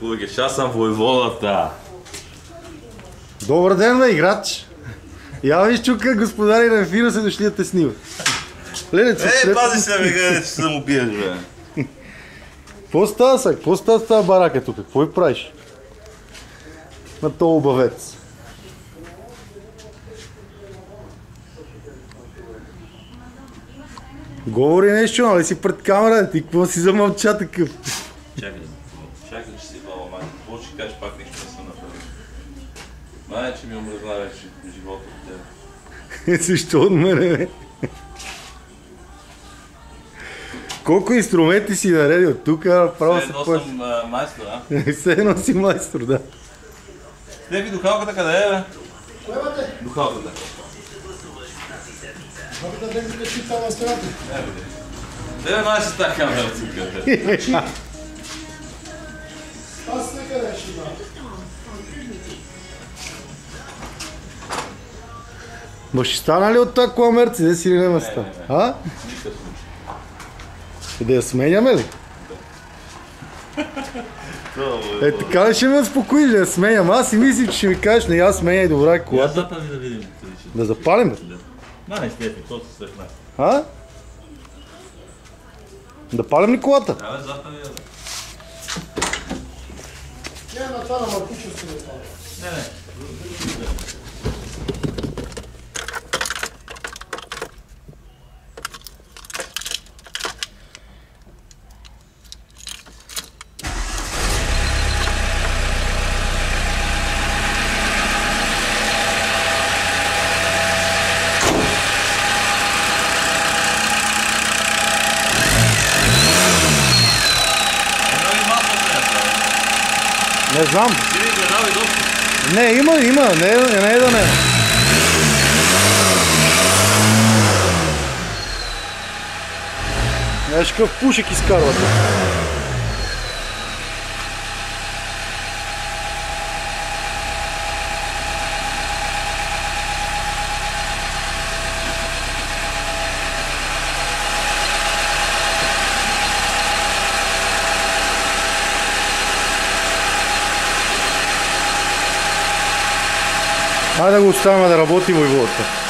Кугеш, аз съм войводата. Добър ден, бе, играч! Я виж чука, господари на ефира се дошли да те снимат. Пази се, бе, гледай, че се да му биеш, бе. Какво става сега? Какво става с тази барака тук? Какво и правиш? На този обавец. Говори нещо, нали си пред камера, ти какво си замълча такъв? Чакай, че си баба, май. Какво ще кажеш, пак нещо не съм направил. Май, че ми омръзна вече живота от тебе. Защо от мене, бе? Колко инструменти си наредил тук, право се пъти. Все едно съм майстор, а? Все едно си майстор, да. Стефи, духалката къде е, бе? Кое бате? Духалката. Духалката да ги качи там на стената. Де, май си тази камера тук, бе. Аз некъде ще има. Ма ще стана ли от тази кола Мерцедес или няма стана? А? Да я сменяме ли? Така ли ще ме успокоиш да я сменям? Аз си мислих, че ще ми кажеш, не я сменяй добра колата. Запали да видим. Да запалим, бе? Май, Стефи, то се свърхна. А? Да палим ли колата? Да, бе, запали, бе. Не, на това на Маркучо се не пада. Не. Не знам. Не, има, не е да не. Знаеш какъв пушек изкарвате. Хайде да го оставяме да работи войводата.